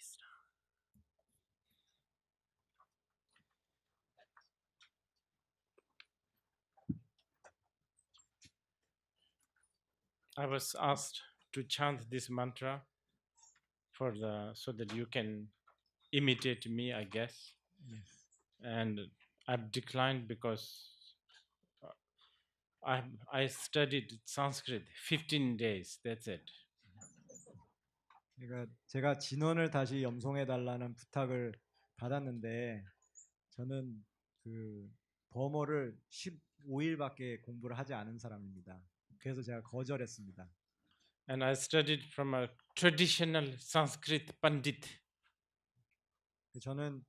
this down. I was asked to chant this mantra so that you can imitate me, I guess. Yes. And I've declined because I studied Sanskrit 15 days. That's it. 그러니까 제가 진원을 다시 염송해 달라는 부탁을 받았는데 저는 그 버머를 15일밖에 공부를 하지 않은 사람입니다. 그래서 제가 거절했습니다. And I studied from a traditional Sanskrit Pandit. 저는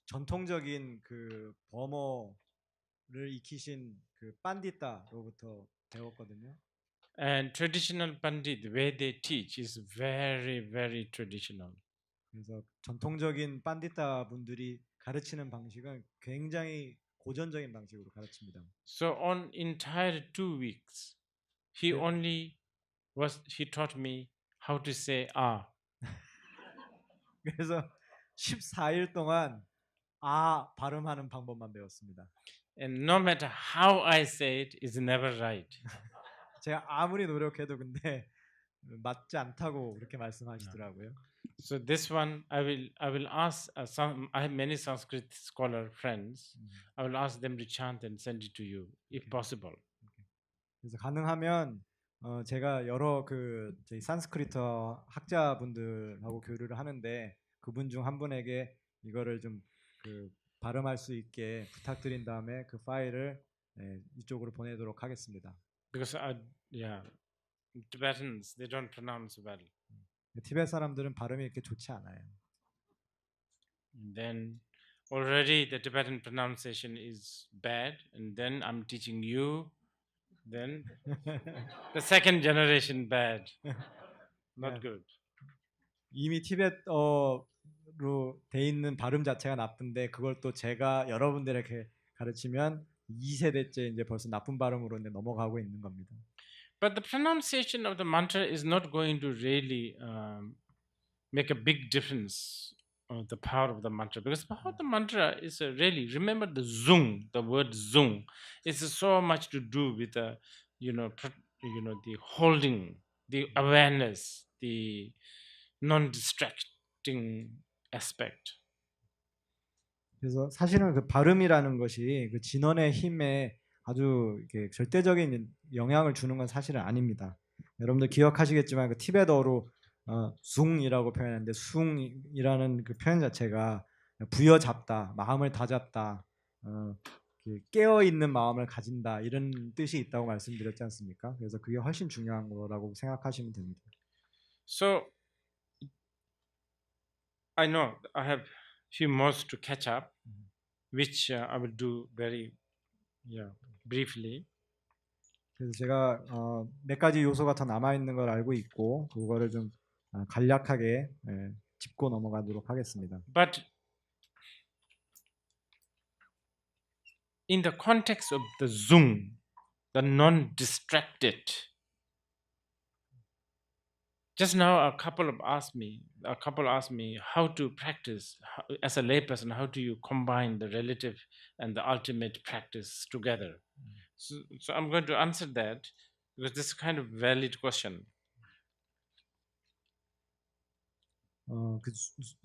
전통적인 그 버머를 익히신 그 판디타로부터 배웠거든요. And traditional Pandit, the way they teach is very, very traditional. 그래서 전통적인 판디타 분들이 가르치는 방식은 굉장히 고전적인 방식으로 가르칩니다. So on entire 2 weeks, he taught me how to say ah. 그래서 14일 동안 아 발음하는 방법만 배웠습니다. And no matter how I say it, is never right. 제가 아무리 노력해도 근데 맞지 않다고 그렇게 말씀하시더라고요. So this one, I will ask I have many Sanskrit scholar friends. I will ask them to chant and send it to you, if possible. 그래서 가능하면 제가 여러 그 저희 산스크리트 학자분들하고 교류를 하는데 그분 중 한 분에게 이거를 좀 그 발음할 수 있게 부탁드린 다음에 그 파일을 이쪽으로 보내도록 하겠습니다. Because Tibetans, they don't pronounce well. 티베트 사람들은 발음이 이렇게 좋지 않아요. And then already the Tibetan pronunciation is bad, and then I'm teaching you. Then the second generation bad, not good. 이미 티베트어로 돼 있는 발음 자체가 나쁜데 그걸 또 제가 여러분들에게 가르치면 2세대째 이제 벌써 나쁜 발음으로 이제 넘어가고 있는 겁니다. But the pronunciation of the mantra is not going to really make a big difference of the power of the mantra, because the power of the mantra is really, remember the zung, the word zung, is so much to do with the the holding, the awareness, the non-distracting aspect. 그래서 사실은 그 발음이라는 것이 그 진원의 힘에 아주 이렇게 절대적인 영향을 주는 건 사실은 아닙니다. 여러분들 기억하시겠지만 그 티베트어로 숭이라고 표현하는데 숭이라는 그 표현 자체가 부여잡다, 마음을 다잡다, 깨어 있는 마음을 가진다 이런 뜻이 있다고 말씀드렸지 않습니까? 그래서 그게 훨씬 중요한 거라고 생각하시면 됩니다. So I know I have few more to catch up, which I will do very briefly. 그래서 제가 몇 가지 요소가 더 남아 있는 걸 알고 있고 그거를 좀 간략하게 짚고 넘어가도록 하겠습니다. But in the context of the zung, the non-distracted, just now a couple asked me how to practice as a layperson. How do you combine the relative and the ultimate practice together? So I'm going to answer that because this is kind of valid question. 그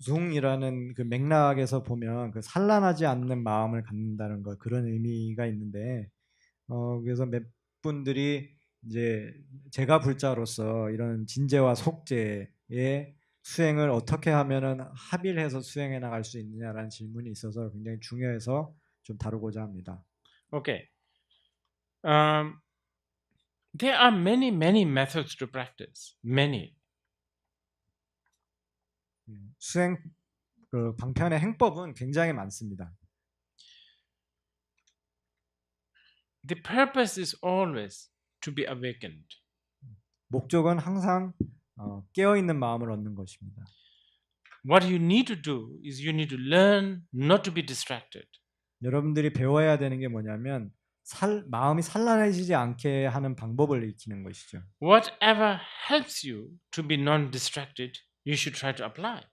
숭이라는 그 맥락에서 보면 그 산란하지 않는 마음을 갖는다는 것 그런 의미가 있는데 그래서 몇 분들이 이제 제가 불자로서 이런 진제와 속제의 수행을 어떻게 하면은 합의를 해서 수행해 나갈 수 있느냐라는 질문이 있어서 굉장히 중요해서 좀 다루고자 합니다. Okay. There are many methods to practice. Many. 수행 그 방편의 행법은 굉장히 많습니다. The purpose is always to be awakened. 목적은 항상 깨어 있는 마음을 얻는 것입니다. What you need to do is you need to learn not to be distracted. 여러분들이 배워야 되는 게 뭐냐면 마음이 산란해지지 않게 하는 방법을 익히는 것이죠. Whatever helps you to be non-distracted, you should try to apply.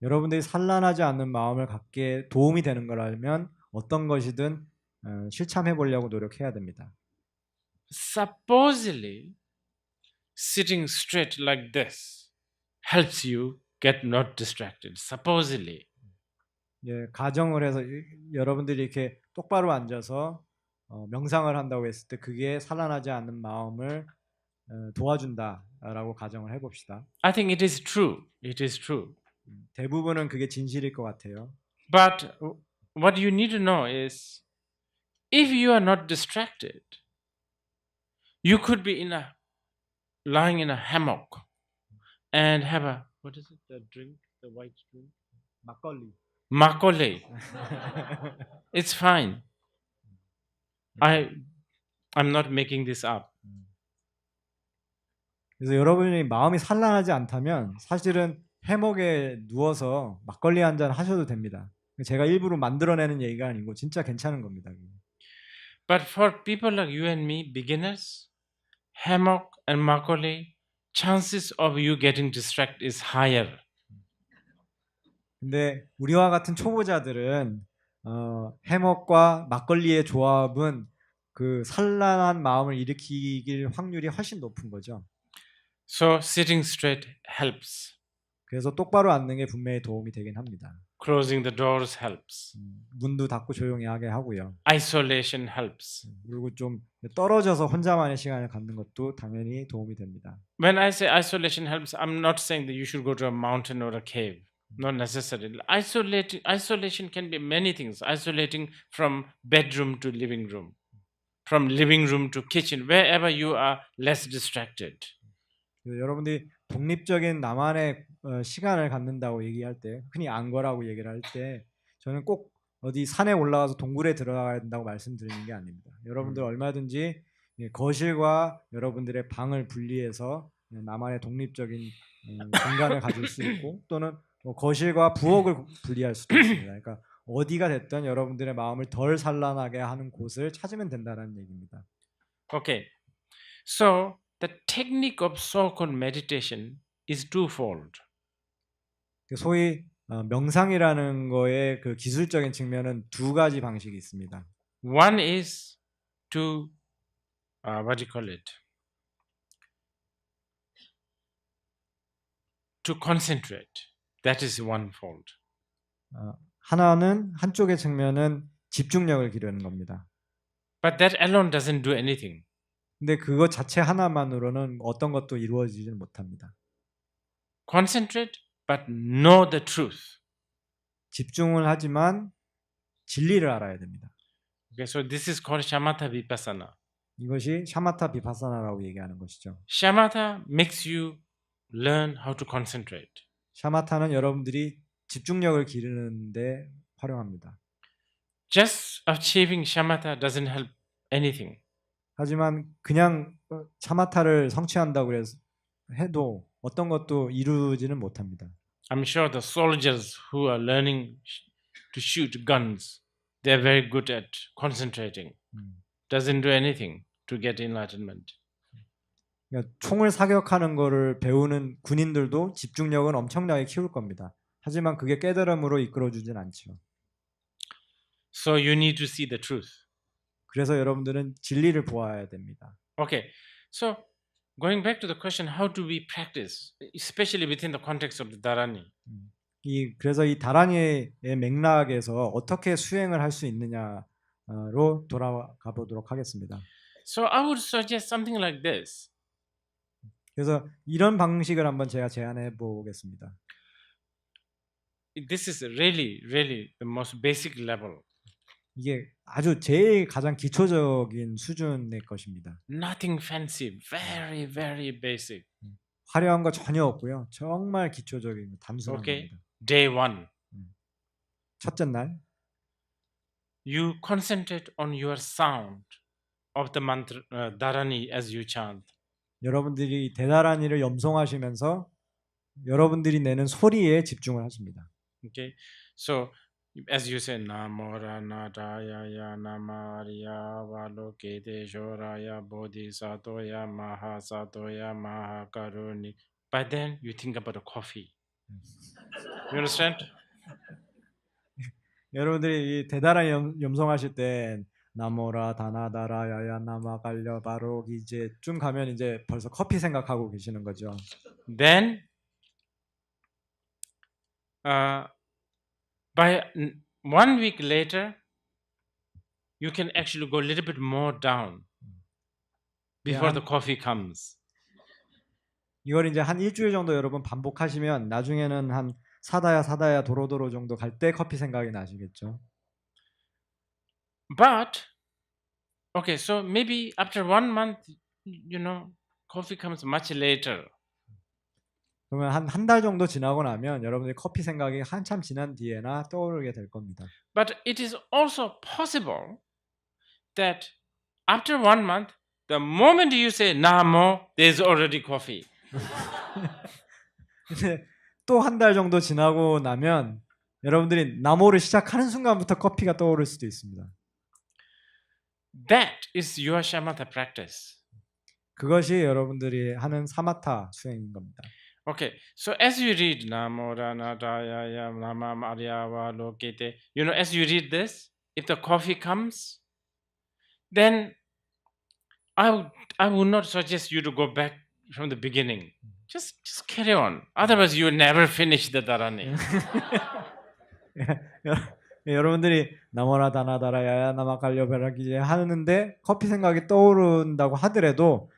여러분들이 산란하지 않는 마음을 갖게 도움이 되는 거라면 어떤 것이든 실천해 보려고 노력해야 됩니다. Supposedly, sitting straight like this helps you get not distracted. Supposedly. 예, 가정을 해서 여러분들이 이렇게 똑바로 앉아서 명상을 한다고 했을 때 그게 산란하지 않는 마음을 도와준다라고 가정을 해봅시다. I think it is true. It is true. 대부분은 그게 진실일 것 같아요. But what you need to know is if you are not distracted, you could be lying in a hammock and have a, what is it, the drink, the white drink? 막걸리. Makole. It's fine. I'm not making this up. 그래서 여러분이 마음이 산란하지 않다면 사실은 해먹에 누워서 막걸리 한 잔 하셔도 됩니다. 제가 일부러 만들어내는 얘기가 아니고 진짜 괜찮은 겁니다. But for people like you and me, beginners, hammock and makole, chances of you getting distracted is higher. 근데 우리와 같은 초보자들은 해먹과 막걸리의 조합은 그 산란한 마음을 일으킬 확률이 훨씬 높은 거죠. So sitting straight helps. 그래서 똑바로 앉는 게 분명히 도움이 되긴 합니다. Closing the doors helps. 문도 닫고 조용히 하게 하고요. Isolation helps. 그리고 좀 떨어져서 혼자만의 시간을 갖는 것도 당연히 도움이 됩니다. When I say isolation helps, I'm not saying that you should go to a mountain or a cave. Not necessarily. Isolation can be many things. Isolating from bedroom to living room, from living room to kitchen, wherever you are less distracted. 여러분들이 독립적인 나만의 시간을 갖는다고 얘기할 때, 흔히 안거라고 얘기를 할 때, 저는 꼭 어디 산에 올라가서 동굴에 들어가야 된다고 말씀드리는 게 아닙니다. 여러분들 얼마든지 거실과 여러분들의 방을 분리해서 나만의 독립적인 공간을 가질 수 있고, 또는 거실과 부엌을 분리할 수도 있습니다. 그러니까 어디가 됐든 여러분들의 마음을 덜 산란하게 하는 곳을 찾으면 된다는 얘기입니다. Okay, so the technique of so-called meditation is twofold. 소위 명상이라는 거의 그 기술적인 측면은 두 가지 방식이 있습니다. One is to what do you call it? To concentrate. That is one fold. 하나는 한쪽의 측면은 집중력을 기르는 겁니다. But that alone doesn't do anything. 근데 그것 자체 하나만으로는 어떤 것도 이루어지지는 못합니다. Concentrate, but know the truth. 집중을 하지만 진리를 알아야 됩니다. Okay, so this is called shamatha vipassana. 이것이 샤마타 비파사나라고 얘기하는 것이죠. Shamatha makes you learn how to concentrate. 샤마타는 여러분들이 집중력을 기르는데 활용합니다. Just achieving shamatha doesn't help anything. 하지만 그냥 샤마타를 성취한다고 해도 어떤 것도 이루지는 못합니다. I'm sure the soldiers who are learning to shoot guns, they're very good at concentrating. Doesn't do anything to get enlightenment. 그러니까 총을 사격하는 거를 배우는 군인들도 집중력은 엄청나게 키울 겁니다. 하지만 그게 깨달음으로 이끌어주진 않죠. So you need to see the truth. 그래서 여러분들은 진리를 보아야 됩니다. Okay, so going back to the question, how do we practice, especially within the context of the Dharani? 그래서 이 다라니의 맥락에서 어떻게 수행을 할 수 있느냐로 돌아가 보도록 하겠습니다. So I would suggest something like this. 그래서 이런 방식을 한번 제가 제안해 보겠습니다. This is really the most basic level. 이게 아주 제일 가장 기초적인 수준의 것입니다. Nothing fancy, very basic. 화려한 거 전혀 없고요. 정말 기초적인 단순한 Okay. 겁니다. Day 1. 첫째 날 You concentrate on your sound of the mantra Dharani as you chant. 여러분들이 대다라니를 염송하시면서 여러분들이 내는 소리에 집중을 하십니다. Okay, so as you say, Namo Ranadaya Namariya Valokiteshwaraya Bodhisattoya Mahasattoya Mahakaruni. By then you think about a coffee. You understand? 여러분들이 이 대단한 염송하실 때 나모라 다나다라 야야 나마 갈려 바로 이제 좀 가면 이제 벌써 커피 생각하고 계시는 거죠. Then by 1 week later, you can actually go a little bit more down before the coffee comes. 이걸 이제 한 일주일 정도 여러분 반복하시면 나중에는 한 사다야 도로도로 정도 갈 때 커피 생각이 나시겠죠. But okay, so maybe after 1 month, you know, coffee comes much later. 그러면 한 달 정도 지나고 나면 여러분들이 커피 생각이 한참 지난 뒤에나 떠오르게 될 겁니다. But it is also possible that after 1 month, the moment you say Namo, there's already coffee. 근데 또 한 달 정도 지나고 나면 여러분들이 나모를 시작하는 순간부터 커피가 떠오를 수도 있습니다. That is your shamatha practice. 그것이 여러분들이 하는 사마타 수행인 겁니다. Okay, so as you read Namo Ranadaya Nama Maryava Lokete, you know, as you read this, if the coffee comes, then I would not suggest you to go back from the beginning. Just carry on. Otherwise, you will never finish the dharani. 여러분들이 나모라 다나다라 야야 나마 갈려 베라기제 하는데 커피 생각이 떠오른다고 하더라도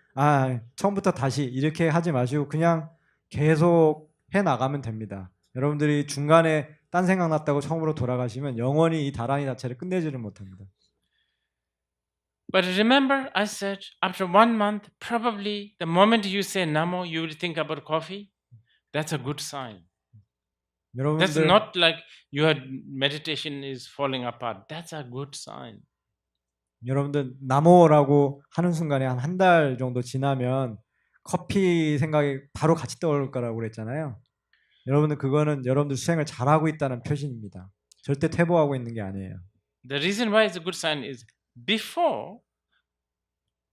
처음부터 다시 이렇게 하지 마시고 그냥 계속 해 나가면 됩니다. 여러분들이 중간에 딴 생각 났다고 처음으로 돌아가시면 영원히 이 다라니 자체를 끝내지를 못합니다. But remember, I said after 1 month, probably the moment you say Namo, you will think about coffee. That's a good sign. That's 여러분들 not like your meditation is falling apart. That's a good sign. 여러분들 나모라고 하는 순간에 한 달 정도 지나면 커피 생각이 바로 같이 떠오를 거라고 그랬잖아요. 여러분들 그거는 여러분들 수행을 잘하고 있다는 표시입니다. 절대 퇴보하고 있는 게 아니에요. The reason why it's a good sign is before,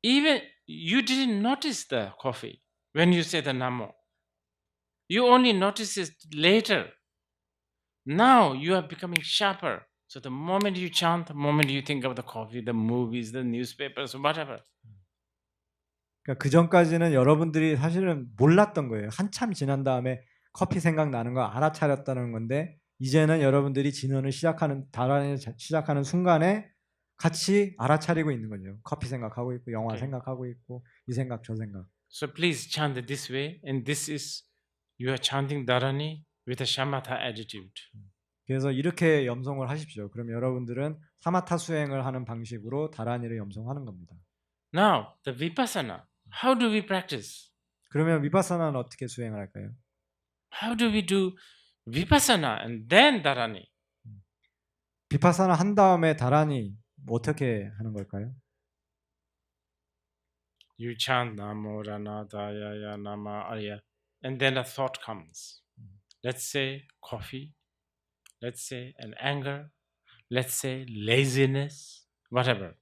even you didn't notice the coffee when you say the Namo. You only notice it later. Now you are becoming sharper. So the moment you chant, the moment you think of the coffee, the movies, the newspapers, whatever. 그러니까 그 전까지는 여러분들이 사실은 몰랐던 거예요. 한참 지난 다음에 커피 생각 나는 거 알아차렸다는 건데 이제는 여러분들이 진원을 시작하는 다란을 시작하는 순간에 같이 알아차리고 있는 거죠. 커피 생각하고 있고 영화 Okay. 생각하고 있고 이 생각 저 생각. So please chant it this way, and this is you are chanting Dharani with a shamatha attitude. 그래서 이렇게 염송을 하십시오. 그럼 여러분들은 사마타 수행을 하는 방식으로 다라니를 염송하는 겁니다. Now the vipassana. How do we practice? 그러면 위파사나는 어떻게 수행을 할까요? How do we do vipassana and then Dharani? 비파사나 한 다음에 다라니 어떻게 하는 걸까요? You chant Namo Ranadaya Nama Arya, and then a thought comes. Let's say coffee, let's say an anger, let's say laziness, whatever.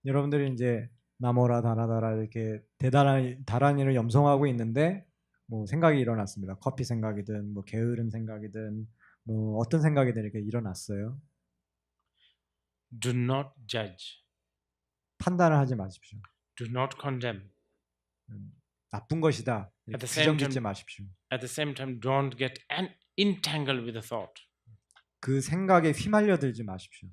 여러분들이 이제 나모라 다나다라 이렇게 대단한 다라니를 염송하고 있는데 뭐 생각이 일어났습니다. 커피 생각이든 뭐 게으른 생각이든 뭐 어떤 생각이든 이렇게 일어났어요. Do not judge. 판단을 하지 마십시오. Do not condemn. 나쁜 것이다. At the same 규정짓지 time- 마십시오. At the same time, don't get entangled with the thought. 그 생각에 휘말려들지 마십시오.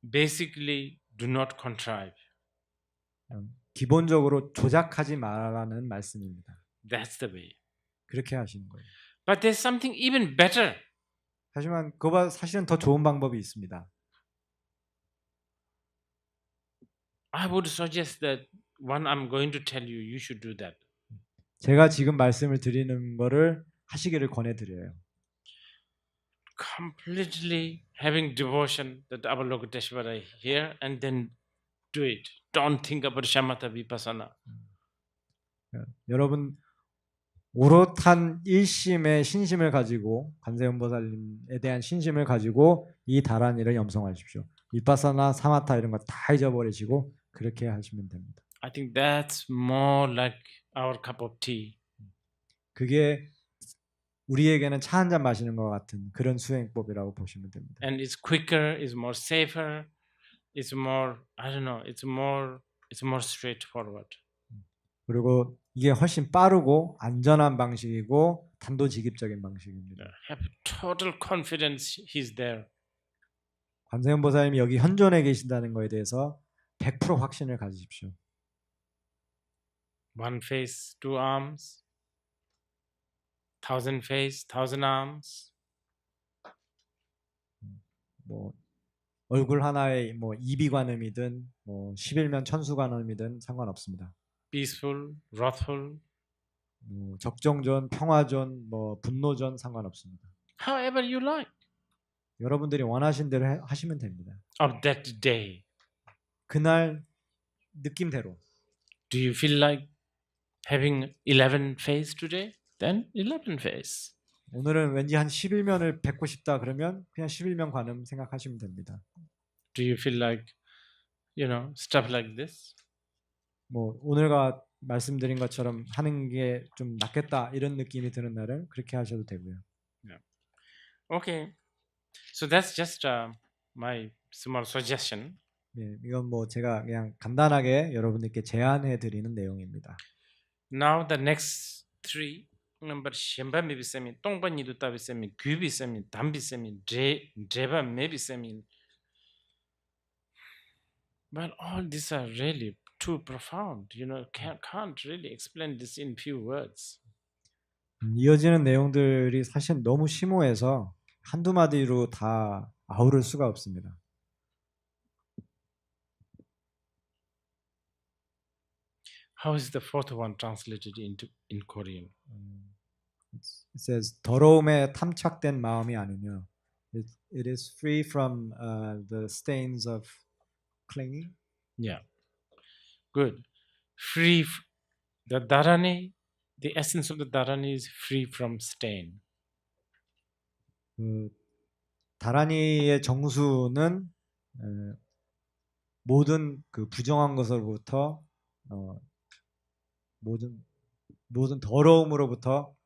Basically, do not contrive. 기본적으로 조작하지 말라는 말씀입니다. That's the way. 그렇게 하시는 거예요. But there's something even better. 하지만 그거보다 사실은 더 좋은 방법이 있습니다. I would suggest that one I'm going to tell you, you should do that. 제가 지금 말씀을 드리는 거를 하시기를 권해드려요. Completely having devotion that Avalokiteshvara here and then do it. Don't think about shamatha vipassana. 여러분 오롯한 일심의 신심을 가지고 관세음보살님에 대한 신심을 가지고 이 다라니를 염송하십시오. 위파사나 사마타 이런 거 다 잊어버리시고 그렇게 하시면 됩니다. I think that's more like our cup of tea. 그게 우리에게는 차 한 잔 마시는 것 같은 그런 수행법이라고 보시면 됩니다. And it's quicker, it's more safer, it's more, I don't know, it's more straightforward. 그리고 이게 훨씬 빠르고 안전한 방식이고 단도직입적인 방식입니다. Have total confidence he's there. 관세음 보살님이 여기 현존해 계신다는 것에 대해서 100% 확신을 가지십시오. One face, two arms, 1,000 face, 1,000 arms. 뭐 얼굴 하나에 뭐 이비관음이든 뭐 11면 천수관음이든 상관없습니다. Peaceful, wrathful, 뭐 적정존, 평화존, 뭐 분노존 상관없습니다. however you like. 여러분들이 원하신 대로 하시면 됩니다. Of that day, 그날 느낌대로. do you feel like having 11 face today? Then 11 face. 오늘은 왠지 한 11면을 뵙고 싶다 그러면 그냥 11면 관음 생각하시면 됩니다. Do you feel like, stuff like this? 뭐 오늘과 말씀드린 것처럼 하는 게 좀 낫겠다 이런 느낌이 드는 날은 그렇게 하셔도 되고요. Okay. So that's just my small suggestion. 예, 이건 뭐 제가 그냥 간단하게 여러분들께 제안해 드리는 내용입니다. Now the next three number shemba maybe semi tongba nidu tabi semi gyubi semi dambi semi dreba maybe semi. Well, all these are really too profound. Can't really explain this in few words. 이어지는 내용들이 사실 너무 심오해서 한두 마디로 다 아우를 수가 없습니다. How is the fourth one translated in Korean? It says 더러움에 탐착된 마음이 아니며 it is free from the stains of clinging. Yeah. Good. Free. The dharani, the essence of the dharani is free from stain. 다라니의 정수는 모든 그 부정한 것으로부터 모든 더러움으로부터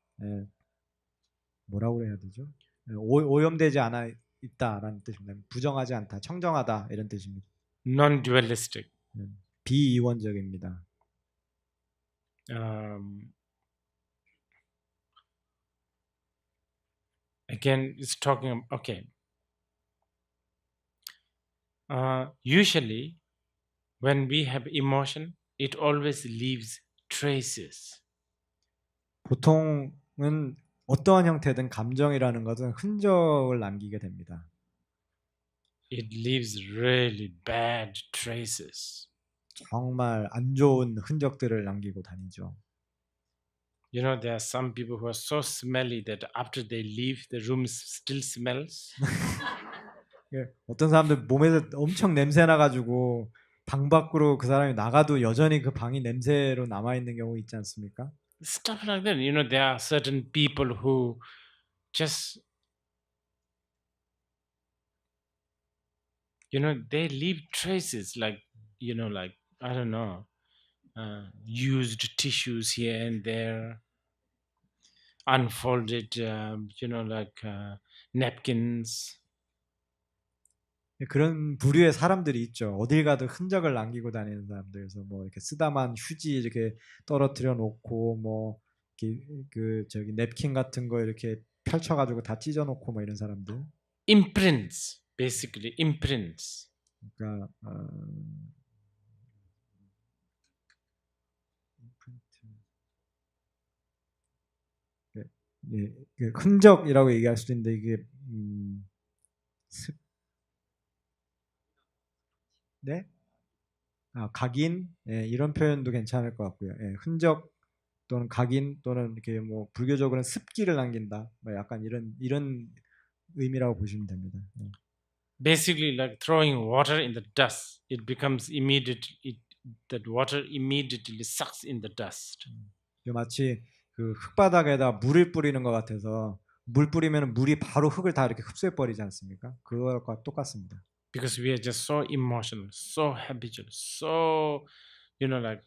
뭐라고 해야 되죠? 오염되지 않아 있다라는 뜻입니다. 부정하지 않다, 청정하다 이런 뜻입니다. Non-dualistic. 비이원적입니다. Again, it's talking. Okay. Usually, when we have emotion, it always leaves traces. 보통은 어떠한 형태든 감정이라는 것은 흔적을 남기게 됩니다. It leaves really bad traces. 정말 안 좋은 흔적들을 남기고 다니죠. There are some people who are so smelly that after they leave, the room still smells. 어떤 사람들 몸에서 엄청 냄새 나가지고 방 밖으로 그 사람이 나가도 여전히 그 방이 냄새로 남아 있는 경우 있지 않습니까? Stuff like that. There are certain people who just, they leave traces like I don't know, used tissues here and there, unfolded, napkins. 그런 부류의 사람들이 있죠. 어딜 가도 흔적을 남기고 다니는 사람들. 그래서 뭐 이렇게 쓰다만 휴지 이렇게 떨어뜨려 놓고 뭐 이렇게 저기 냅킨 같은 거 이렇게 펼쳐가지고 다 찢어 놓고 뭐 이런 사람들. Imprints, basically imprints. 그러니까 흔적이라고 얘기할 수도 있는데 이게 네? 각인 이런 표현도 괜찮을 것 같고요. 흔적 또는 각인 또는 이렇게 뭐 불교적으로는 습기를 남긴다. 뭐 약간 이런 의미라고 보시면 됩니다. Basically, like throwing water in the dust, it becomes that water immediately sucks in the dust. 마치 그 흙바닥에다 물을 뿌리는 것 같아서 물 뿌리면 물이 바로 흙을 다 이렇게 흡수해 버리지 않습니까? 그거와 똑같습니다. Because we are just so emotional, so habitual, so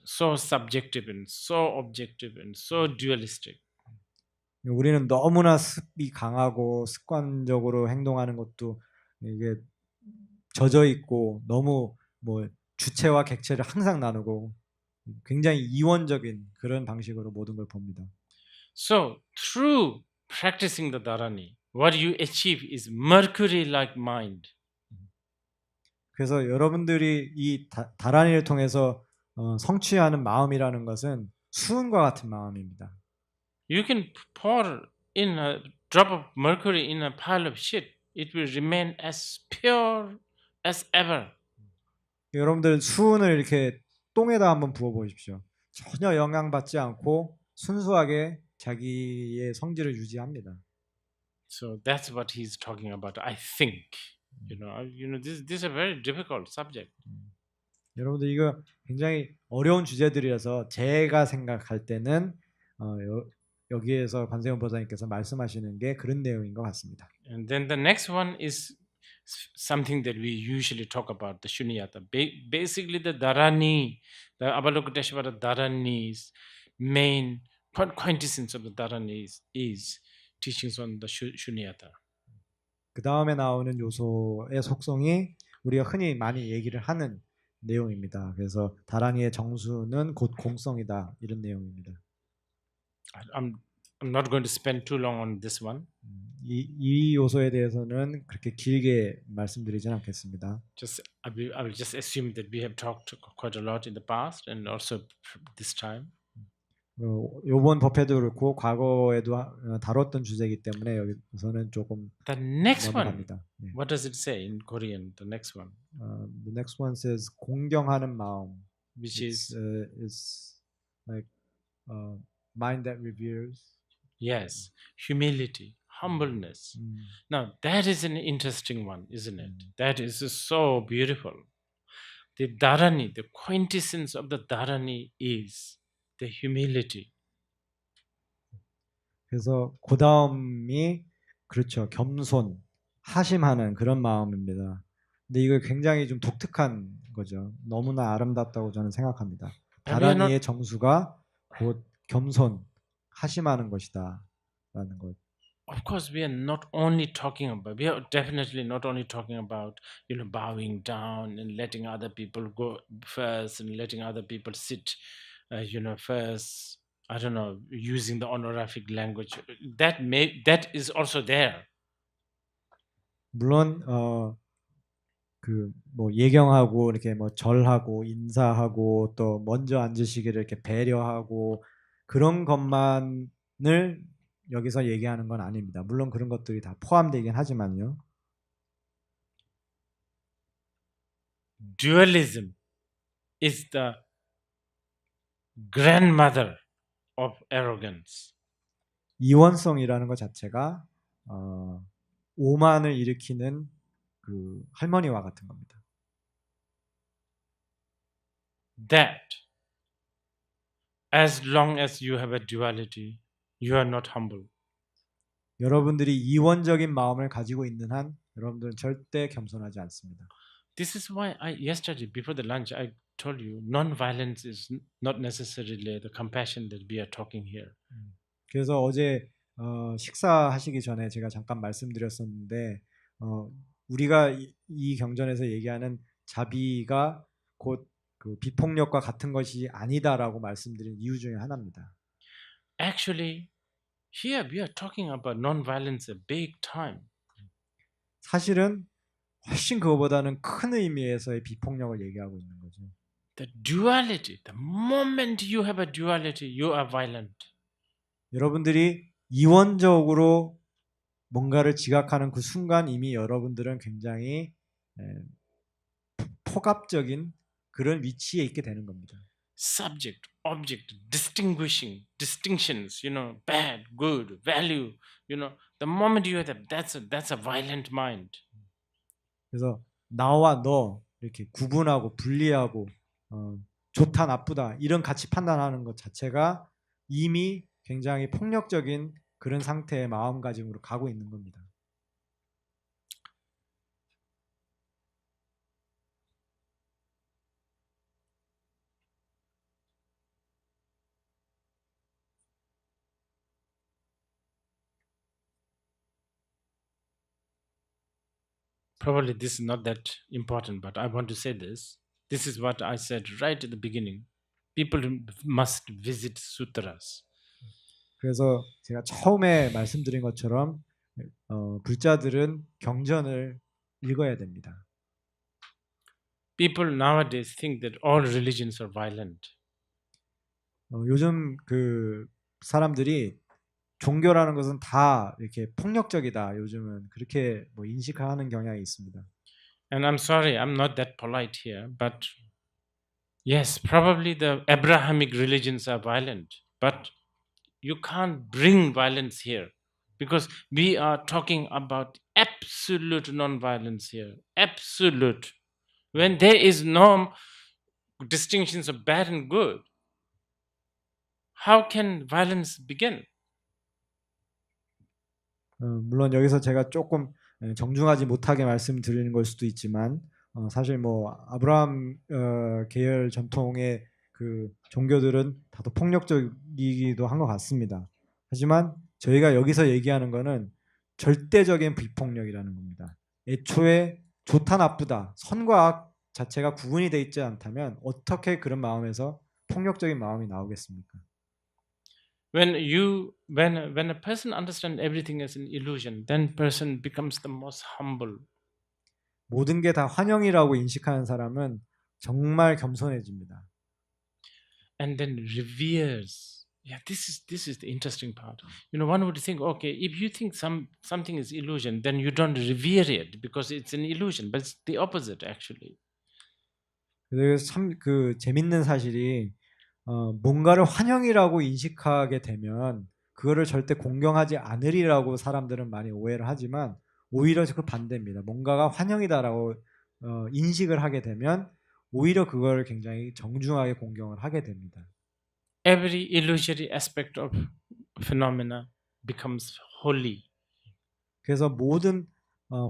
so subjective and so objective and so dualistic. 우리는 너무나 습이 강하고 습관적으로 행동하는 것도 이게 젖어 있고 너무 뭐 주체와 객체를 항상 나누고 굉장히 이원적인 그런 방식으로 모든 걸 봅니다. So, through practicing the dharani, what you achieve is Mercury-like mind. 그래서 여러분들이 이 다란이를 통해서 성취하는 마음이라는 것은 수은과 같은 마음입니다. You can pour in a drop of mercury in a pile of shit. It will remain as pure as ever. 여러분들 수은을 이렇게 똥에다 한번 부어 보십시오. 전혀 영향받지 않고 순수하게 자기의 성질을 유지합니다. So that's what he's talking about. I think, this is a very difficult subject. 여러분들 이거 굉장히 어려운 주제들이라서 제가 생각할 때는 여기에서 관세음 보사님께서 말씀하시는 게 그런 내용인 것 같습니다. And then the next one is something that we usually talk about, the Shunyata. Basically, the Dharani, the Avalokiteshvara Dharani's main quintessence of the Dharani is teachings on the Shunyata. 그 다음에 나오는 요소의 속성이 우리가 흔히 많이 얘기를 하는 내용입니다. 그래서 다란이의 정수는 곧 공성이다 이런 내용입니다. I'm not going to spend too long on this one. 이 요소에 대해서는 그렇게 길게 말씀드리진 않겠습니다. I will just assume that we have talked quite a lot in the past and also this time. 이번 법회도 그렇고 과거에도 다뤘던 주제이기 때문에 여기서는 조금 The next one, 넘어갑니다. 예. what does it say in Korean? The next one, The next one says 공경하는 마음, which is like mind that reveres. yes, humility, humbleness. Now that is an interesting one, isn't it? That is so beautiful. The dharani, the quintessence of the dharani is the humility. 그래서 그 다음이 그렇죠. 겸손, 하심하는 그런 마음입니다. 근데 이거 굉장히 좀 독특한 거죠. 너무나 아름답다고 저는 생각합니다. 다란이의 정수가 곧 겸손, 하심하는 것이다라는 것. Of course, we are not only talking about. We are definitely not only talking about bowing down and letting other people go first and letting other people sit, first. I don't know, using the honorific language. That is also there. 물론 그 뭐 예경하고 이렇게 뭐 절하고 인사하고 또 먼저 앉으시기를 이렇게 배려하고 그런 것만을 여기서 얘기하는 건 아닙니다. 물론 그런 것들이 다 포함되긴 하지만요. Dualism is the grandmother of arrogance. 이원성이라는 것 자체가 오만을 일으키는 그 할머니와 같은 겁니다. That as long as you have a duality, you are not humble. 여러분들이 이원적인 마음을 가지고 있는 한 여러분들은 절대 겸손하지 않습니다. This is why yesterday before the lunch I told you non-violence is not necessarily the compassion that we are talking here. 그래서 어제 식사하시기 전에 제가 잠깐 말씀드렸었는데 우리가 이 경전에서 얘기하는 자비가 곧 그 비폭력과 같은 것이 아니다라고 말씀드린 이유 중에 하나입니다. Actually, here we are talking about non-violence a big time. 사실은 훨씬 그거보다는 큰 의미에서의 비폭력을 얘기하고 있는 거죠. The duality, the moment you have a duality, you are violent. 여러분들이 이원적으로 뭔가를 지각하는 그 순간 이미 여러분들은 굉장히 포갑적인 그런 위치에 있게 되는 겁니다. Subject, object, distinctions, bad, good, value, the moment you have that, that's a violent mind. 그래서 나와 너 이렇게 구분하고 분리하고 좋다 나쁘다 이런 가치 판단하는 것 자체가 이미 굉장히 폭력적인 그런 상태의 마음가짐으로 가고 있는 겁니다. Probably this is not that important, but I want to say this. This is what I said right at the beginning. People must visit sutras. 그래서 제가 처음에 말씀드린 것처럼 불자들은 경전을 읽어야 됩니다. People nowadays think that all religions are violent. 요즘 그 사람들이 종교라는 것은 다 이렇게 폭력적이다. 요즘은 그렇게 뭐 인식하는 경향이 있습니다. And I'm sorry, I'm not that polite here, but yes, probably the Abrahamic religions are violent, but you can't bring violence here because we are talking about absolute non-violence here. Absolute. When there is no distinctions of bad and good, how can violence begin? 물론 여기서 제가 조금 정중하지 못하게 말씀드리는 걸 수도 있지만 사실 뭐 아브라함 계열 전통의 그 종교들은 다소 폭력적이기도 한 것 같습니다. 하지만 저희가 여기서 얘기하는 거는 절대적인 비폭력이라는 겁니다. 애초에 좋다 나쁘다 선과 악 자체가 구분이 돼 있지 않다면 어떻게 그런 마음에서 폭력적인 마음이 나오겠습니까? When a person understands everything as an illusion, then person becomes the most humble. 모든 게 다 환영이라고 인식하는 사람은 정말 겸손해집니다. And then reveres. Yeah, this is the interesting part. You know, one would think, okay, if you think something is illusion, then you don't revere it because it's an illusion, but it's the opposite actually. 그래서 참 그 재밌는 사실이 뭔가를 환영이라고 인식하게 되면 그거를 절대 공경하지 않으리라고 사람들은 많이 오해를 하지만 오히려 그 반대입니다. 뭔가가 환영이다라고 인식을 하게 되면 오히려 그걸 굉장히 정중하게 공경을 하게 됩니다. Every illusory aspect of phenomena becomes holy. 그래서 모든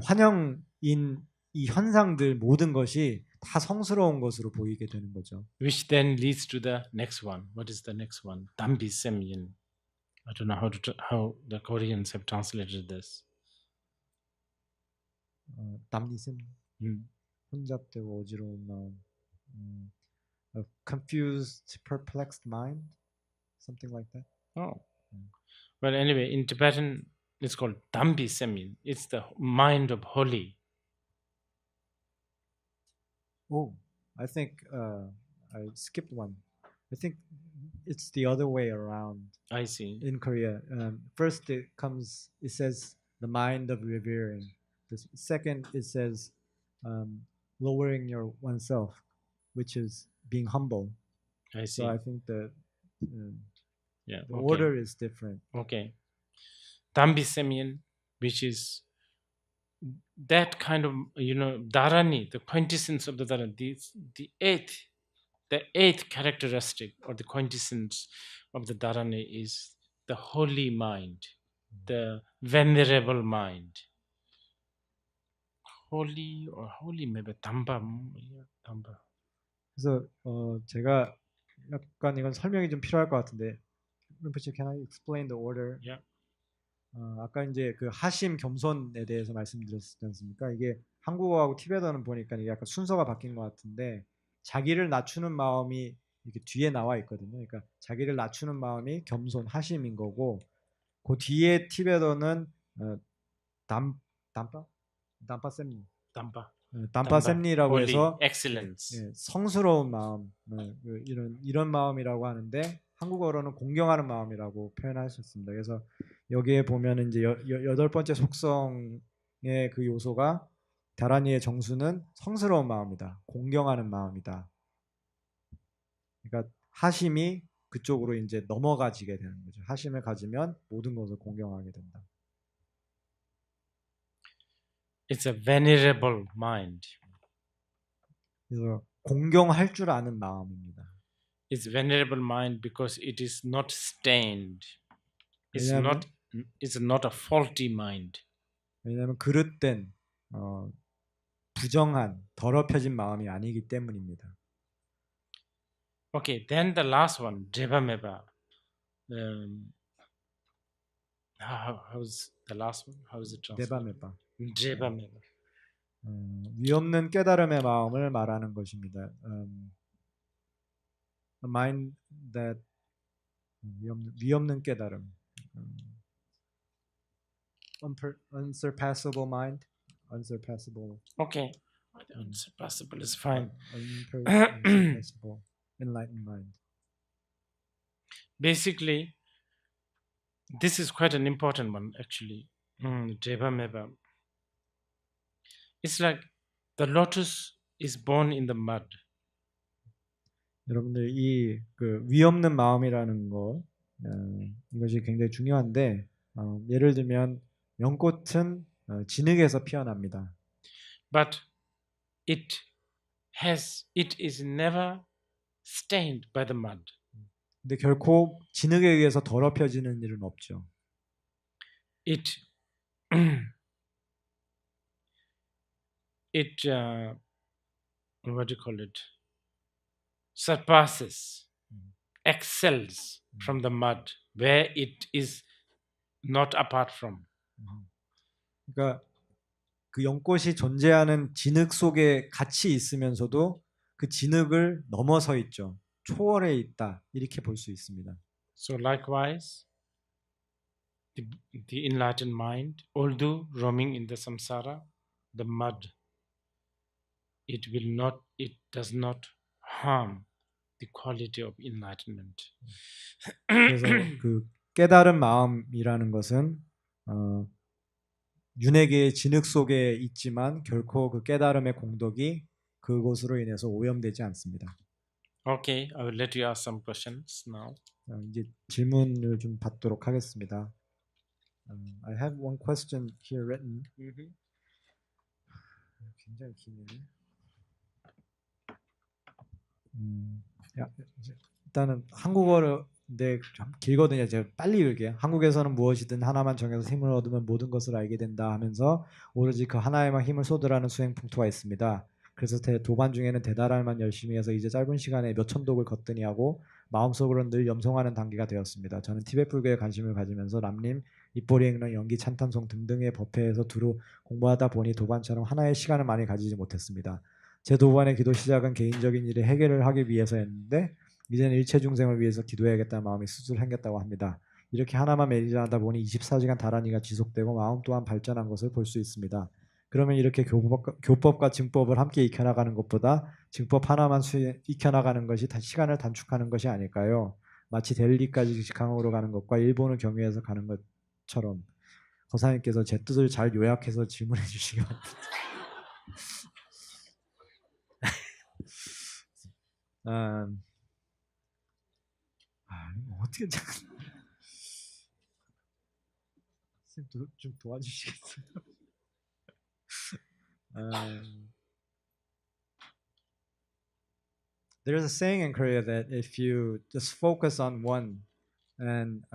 환영인 이 현상들 모든 것이 다 성스러운 것으로 보이게 되는 거죠. Which then leads to the next one. What is the next one? Dambi Semyin. I don't know how the Koreans have translated this. 담리셈, 혼잡되고 어지러운 마음, a confused, perplexed mind, something like that. Oh. Well, anyway, in Tibetan, it's called Dambi Semyin. It's the mind of holy. Oh, I think I skipped one. I think it's the other way around. I see. In Korea, first it says the mind of revering. The second it says lowering oneself, which is being humble. I see. So I think the okay. order is different. Okay. Dambi Semyin, which is that kind of, dharani, the quintessence of the dharani, the eighth characteristic or the quintessence of the dharani is the holy mind, the venerable mind. Holy or holy maybe damba. 그래서 제가 약간 이건 설명이 좀 필요할 것 같은데, can I explain the order? Yeah. 아까 이제 그 하심 겸손에 대해서 말씀드렸지 않습니까? 이게 한국어하고 티베트어는 보니까 이게 약간 순서가 바뀐 것 같은데 자기를 낮추는 마음이 이렇게 뒤에 나와 있거든요. 그러니까 자기를 낮추는 마음이 겸손 하심인 거고 그 뒤에 티베트어는 담파셈리라고 해서 excellence. 성스러운 마음 이런 마음이라고 하는데 한국어로는 공경하는 마음이라고 표현하셨습니다. 그래서 여기에 보면 이제 8번째 속성의 그 요소가 다라니의 정수는 성스러운 마음이다. 공경하는 마음이다. 그러니까 하심이 그쪽으로 이제 넘어가지게 되는 거죠. 하심을 가지면 모든 것을 공경하게 된다. It's a venerable mind. 그래서 공경할 줄 아는 마음입니다. It's venerable mind because it is not stained. It's not a faulty mind. 왜냐하면 그릇된 부정한 더럽혀진 마음이 아니기 때문입니다. Okay, then the last one, Devameva. How's the last one? How is it translated? 데바메바. Devameva. 위없는 깨달음의 마음을 말하는 것입니다. A mind that 위없는 깨달음. Unsurpassable mind. Unsurpassable. Okay. Unsurpassable is fine. Unsurpassable enlightened mind. Basically, this is quite an important one actually. Deva Meva. It's like the lotus is born in the mud. 여러분들 이 그 위없는 마음이라는 거 이것이 굉장히 중요한데 예를 들면 연꽃은 진흙에서 피어납니다. But it is never stained by the mud. 근데 결코 진흙에 의해서 더럽혀지는 일은 없죠. It what do you call it? Surpasses, excels from the mud where it is not apart from. 그러니까 그 연꽃이 존재하는 진흙 속에 같이 있으면서도 그 진흙을 넘어서 있죠. 초월해 있다 이렇게 볼 수 있습니다. So likewise, the enlightened mind, although roaming in the samsara, the mud, it does not harm the quality of enlightenment. 그래서 그 깨달은 마음이라는 것은 윤회계의 진흙 속에 있지만 결코 그 깨달음의 공덕이 그것으로 인해서 오염되지 않습니다. Okay, I will let you ask some questions now. 이제 질문을 좀 받도록 하겠습니다. I have one question here written. 굉장히 기네. 일단은 한국어를 좀 길거든요. 제가 빨리 읽을게요. 한국에서는 무엇이든 하나만 정해서 힘을 얻으면 모든 것을 알게 된다 하면서 오로지 그 하나에만 힘을 쏟으라는 수행 풍토가 있습니다. 그래서 도반 중에는 대달할만 열심히 해서 이제 짧은 시간에 몇천 독을 걷더니 하고 마음속으로는 늘 염송하는 단계가 되었습니다. 저는 티베트 불교에 관심을 가지면서 람림, 입보리 행론, 연기, 찬탄송 등등의 법회에서 두루 공부하다 보니 도반처럼 하나의 시간을 많이 가지지 못했습니다. 제 도반의 기도 시작은 개인적인 일의 해결을 하기 위해서였는데 이제는 일체 중생을 위해서 기도해야겠다는 마음이 스스로 생겼다고 합니다. 이렇게 하나만 매진하다 보니 24시간 다란이가 지속되고 마음 또한 발전한 것을 볼 수 있습니다. 그러면 이렇게 교법과 증법을 함께 익혀나가는 것보다 증법 하나만 익혀나가는 것이 시간을 단축하는 것이 아닐까요? 마치 델리까지 직항으로 가는 것과 일본을 경유해서 가는 것처럼. 거사님께서 제 뜻을 잘 요약해서 질문해 주시기 바랍니다. 어떻게 좀 도와주시겠어요? There's a saying in Korea that if you just focus on one, and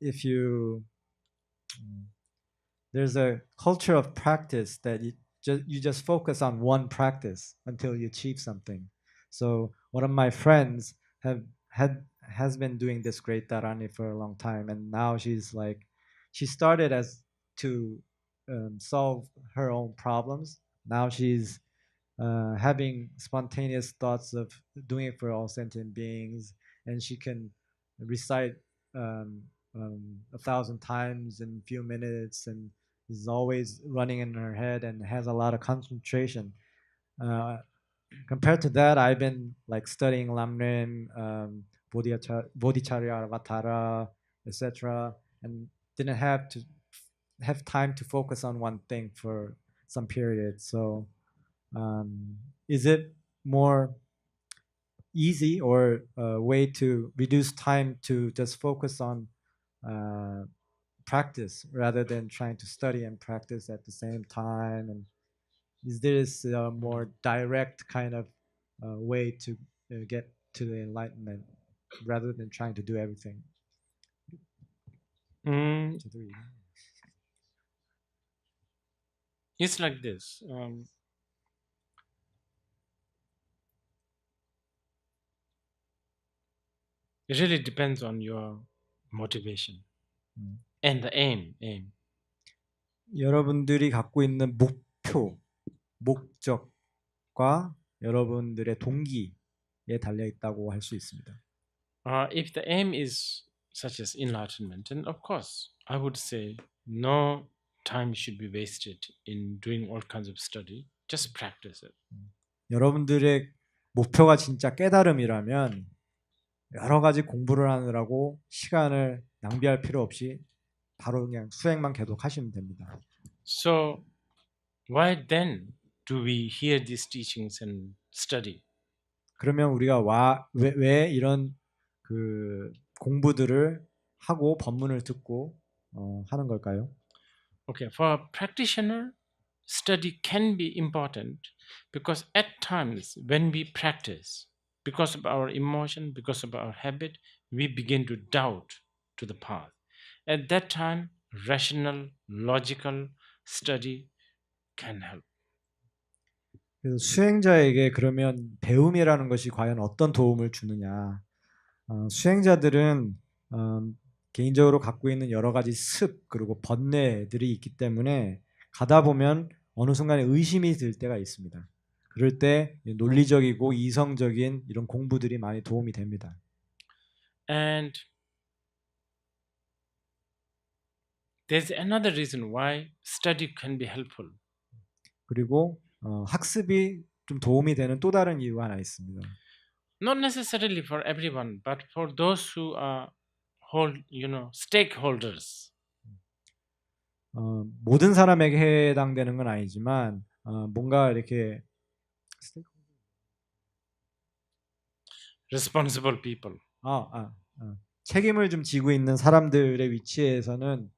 if you there's a culture of practice that you just focus on one practice until you achieve something. So one of my friends has been doing this great Dharani for a long time, and now she started as to solve her own problems. Now she's having spontaneous thoughts of doing it for all sentient beings, and she can recite 1,000 times in a few minutes, and is always running in her head and has a lot of concentration. Compared to that, I've been studying Lamrim, Bodhicharya, Avatara, etc., and didn't have time to focus on one thing for some period. So is it more easy or a way to reduce time to just focus on practice rather than trying to study and practice at the same time? And is this a more direct kind of way to get to the enlightenment rather than trying to do everything? It's like this. It really depends on your motivation and the aim. 여러분들이 갖고 있는 목표, 목적과 여러분들의 동기에 달려 있다고 할 수 있습니다. If the aim is such as enlightenment, then of course I would say no time should be wasted in doing all kinds of study. Just practice it. 여러분들의 목표가 진짜 깨달음이라면 여러 가지 공부를 하느라고 시간을 낭비할 필요 없이 바로 그냥 수행만 계속하시면 됩니다. So why then do we hear these teachings and study? 그러면 우리가 왜 이런 그 공부들을 하고 법문을 듣고 하는 걸까요? Okay, for a practitioner, study can be important because at times when we practice, because of our emotion, because of our habit, we begin to doubt to the path. At that time, rational, logical study can help. 그래서 수행자에게 그러면 배움이라는 것이 과연 어떤 도움을 주느냐? 수행자들은 개인적으로 갖고 있는 여러 가지 습 그리고 번뇌들이 있기 때문에 가다 보면 어느 순간에 의심이 들 때가 있습니다. 그럴 때 논리적이고 이성적인 이런 공부들이 많이 도움이 됩니다. And there's another reason why study can be helpful. 그리고 학습이 좀 도움이 되는 또 다른 이유가 하나 있습니다. Not necessarily for everyone, but for those who are stakeholders. 모든 사람에게 해당되는 건 아니지만 뭔가 이렇게 Responsible people. 책임을 좀 지고 있는 사람들의 위치에서는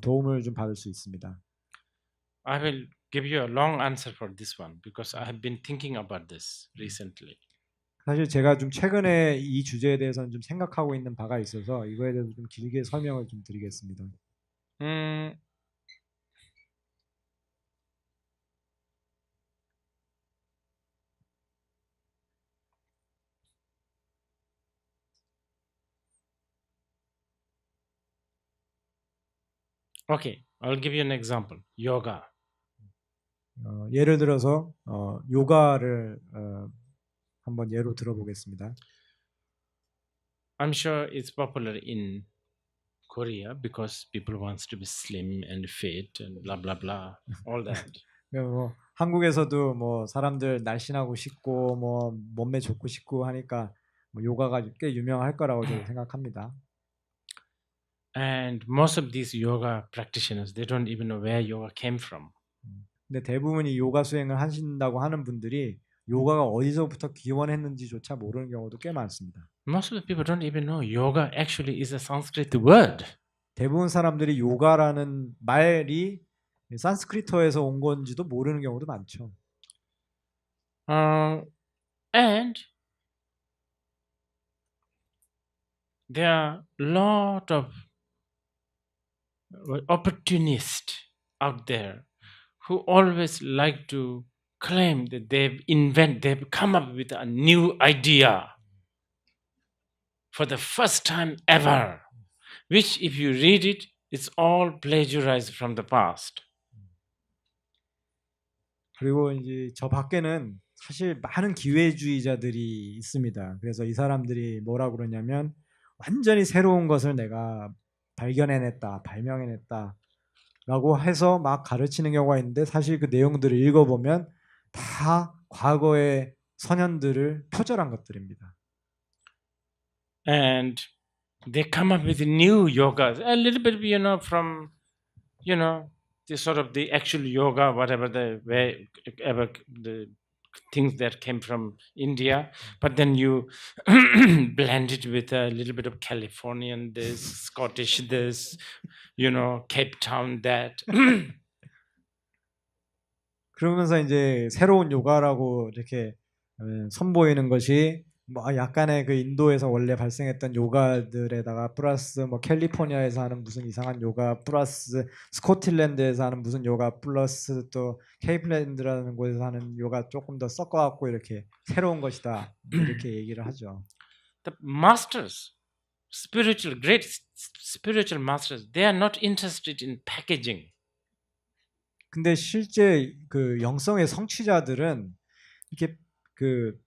도움을 좀 받을 수 있습니다. I will give you a long answer for this one because I have been thinking about this recently. 사실 제가 좀 최근에 이 주제에 대해서는 좀 생각하고 있는 바가 있어서 이거에 대해서 좀 길게 설명을 좀 드리겠습니다. Okay, I'll give you an example. Yoga. 예를 들어서 요가를 한번 예로 들어보겠습니다. I'm sure it's popular in Korea because people wants to be slim and fit and blah blah blah all that. 뭐 한국에서도 뭐 사람들 날씬하고 싶고 뭐 몸매 좋고 싶고 하니까 뭐 요가가 꽤 유명할 거라고 저는 생각합니다. And most of these yoga practitioners, they don't even know where yoga came from. 근데 대부분이 요가 수행을 하신다고 하는 분들이 요가가 어디서부터 기원했는지조차 모르는 경우도 꽤 많습니다. Most of the people don't even know yoga actually is a Sanskrit word. 대부분 사람들이 요가라는 말이 산스크리트어에서 온 건지도 모르는 경우도 많죠. And there are a lot of opportunists out there who always like to claim that they've come up with a new idea for the first time ever, which if you read it, it's all plagiarized from the past. 그리고 이제 저 밖에는 사실 많은 기회주의자들이 있습니다. 그래서 이 사람들이 뭐라고 그러냐면 완전히 새로운 것을 내가 발견해냈다, 발명해냈다 라고 해서 막 가르치는 경우가 있는데 사실 그 내용들을 읽어보면 다 과거의 선현들을 표절한 것들입니다. And they come up with new yogas, a little bit, from, the sort of the actual yoga, whatever the things that came from India, but then you blend it with a little bit of Californian this, Scottish this, Cape Town that. 그러면서 이제 새로운 요가라고 이렇게 선보이는 것이 뭐 약간의 그 인도에서 원래 발생했던 요가들에다가 플러스 뭐 캘리포니아에서 하는 무슨 이상한 요가 플러스 스코틀랜드에서 하는 무슨 요가 플러스 또 케이플랜드라는 곳에서 하는 요가 조금 더 섞어갖고 이렇게 새로운 것이다 이렇게 얘기를 하죠. The masters, great spiritual masters, they are not interested in packaging. 근데 실제 그 영성의 성취자들은 이렇게 그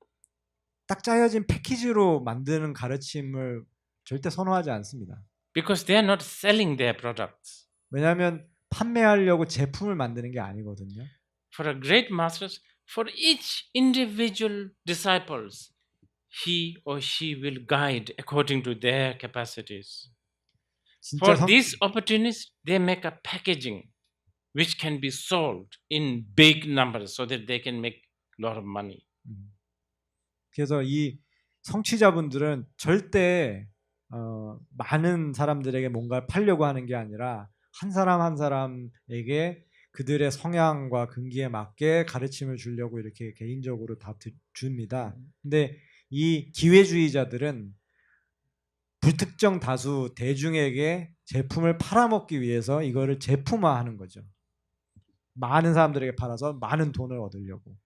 딱 짜여진 패키지로 만드는 가르침을 절대 선호하지 않습니다. because they are not selling their products. 왜냐하면 판매하려고 제품을 만드는 게 아니거든요. For a great masters, for each individual disciples, he or she will guide according to their capacities. 진짜 For 성, these opportunities, they make a packaging which can be sold in big numbers so that they can make a lot of money. 그래서 이 성취자분들은 절대 많은 사람들에게 뭔가를 팔려고 하는 게 아니라 한 사람 한 사람에게 그들의 성향과 근기에 맞게 가르침을 주려고 이렇게 개인적으로 다 줍니다. 근데 이 기회주의자들은 불특정 다수 대중에게 제품을 팔아먹기 위해서 이거를 제품화하는 거죠. 많은 사람들에게 팔아서 많은 돈을 얻으려고.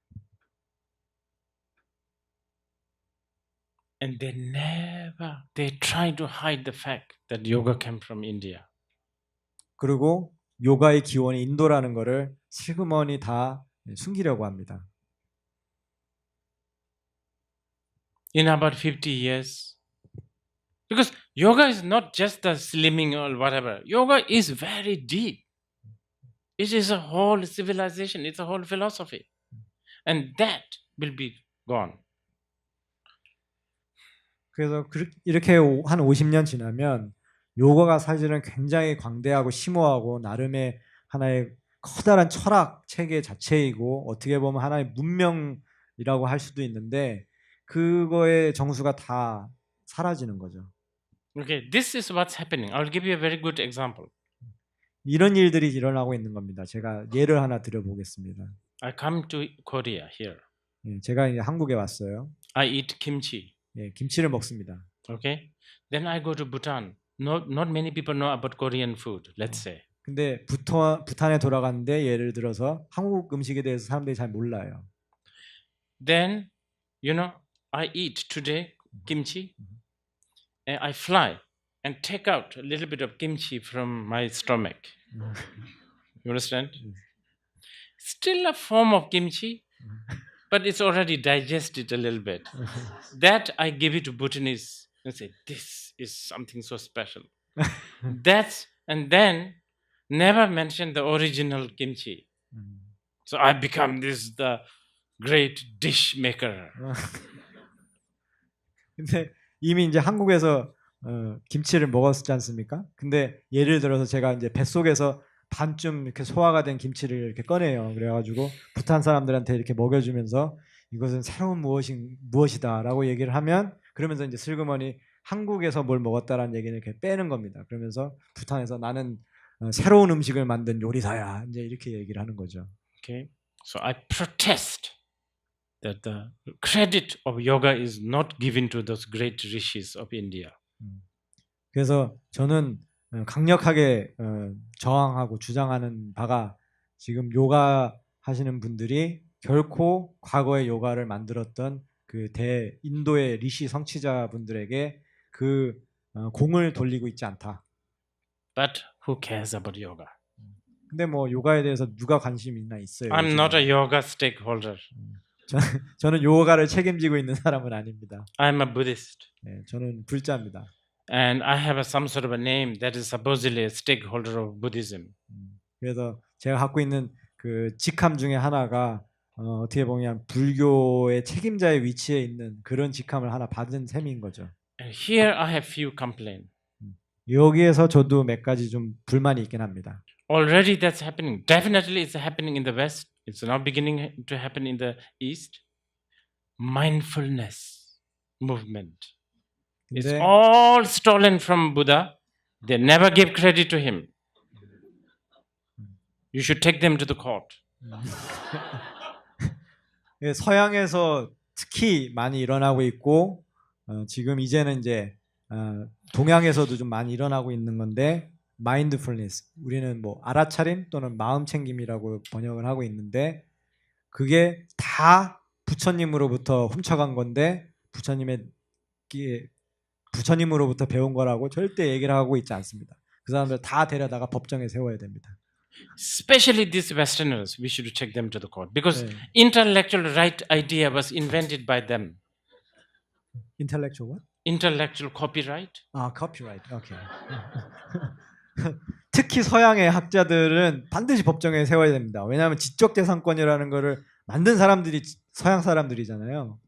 And they try to hide the fact that yoga came from India. 그리고 요가의 기원이 인도라는 거를 슬그머니 다 숨기려고 합니다. In about 50 years, because yoga is not just the slimming or whatever. Yoga is very deep. It is a whole civilization. It's a whole philosophy. And that will be gone. 그래서 이렇게 한 50년 지나면 요가가 사실은 굉장히 광대하고 심오하고 나름의 하나의 커다란 철학 체계 자체이고 어떻게 보면 하나의 문명이라고 할 수도 있는데 그거의 정수가 다 사라지는 거죠. Okay, this is what's happening. I'll give you a very good example. 이런 일들이 일어나고 있는 겁니다. 제가 예를 하나 드려보겠습니다. I come to Korea here. 제가 이제 한국에 왔어요. I eat kimchi. 김치를 먹습니다. Okay, then I go to Bhutan. Not many people know about Korean food. Let's say. 근데 부탄에 돌아갔는데 예를 들어서 한국 음식에 대해서 사람들이 잘 몰라요. Then, you know, I eat today kimchi. And I fly and take out a little bit of kimchi from my stomach. You understand? Still a form of kimchi, but it's already digested a little bit. That I give it to Bhutanese and say, this is something so special. And then never mention the original kimchi. So I become the great dish maker. 근데 이미 이제 한국에서 김치를 먹었지 않습니까? 근데 예를 들어서 제가 이제 뱃속에서 반쯤 이렇게 소화가 된 김치를 이렇게 꺼내요. 그래가지고 부탄 사람들한테 이렇게 먹여주면서 이것은 새로운 무엇이다라고 얘기를 하면 그러면서 이제 슬그머니 한국에서 뭘 먹었다라는 얘기를 이렇게 빼는 겁니다. 그러면서 부탄에서 나는 새로운 음식을 만든 요리사야. 이제 이렇게 얘기를 하는 거죠. Okay, so I protest that the credit of yoga is not given to those great rishis of India. 그래서 저는 강력하게 저항하고 주장하는 바가 지금 요가 하시는 분들이 결코 과거의 요가를 만들었던 그 인도의 리시 성취자분들에게 그 공을 돌리고 있지 않다. But who cares about yoga? 근데 뭐 요가에 대해서 누가 관심이 있나 있어요. I'm not a yoga stakeholder. 저는 요가를 책임지고 있는 사람은 아닙니다. I'm a Buddhist. 저는 불자입니다. And I have some sort of a name that is supposedly a stakeholder of Buddhism. 그래서 제가 갖고 있는 그 직함 중에 하나가 어떻게 보면 불교의 책임자의 위치에 있는 그런 직함을 하나 받은 셈인 거죠. And here I have few complaints. 여기에서 저도 몇 가지 좀 불만이 있긴 합니다. Already that's happening. Definitely it's happening in the West. It's now beginning to happen in the East. Mindfulness movement. It's 근데 all stolen from Buddha. They never give credit to him. You should take them to the court. 서양에서 특히 많이 일어나고 있고 지금 이제는 이제 동양에서도 좀 많이 일어나고 있는 건데 마인드풀니스 우리는 뭐 알아차림 또는 마음 챙김이라고 번역을 하고 있는데 그게 다 부처님으로부터 훔쳐간 건데 부처님으로부터 배운 거라고 절대 얘기를 하고 있지 않습니다. 그 사람들 다 데려다가 법정에 세워야 됩니다. Especially these Westerners, we should take them to the court because 네. intellectual right idea was invented by them. Intellectual what? Intellectual copyright. 아, copyright. 오케이. 특히 서양의 학자들은 반드시 법정에 세워야 됩니다. 왜냐하면 지적재산권이라는 거를 만든 사람들이 서양 사람들이잖아요.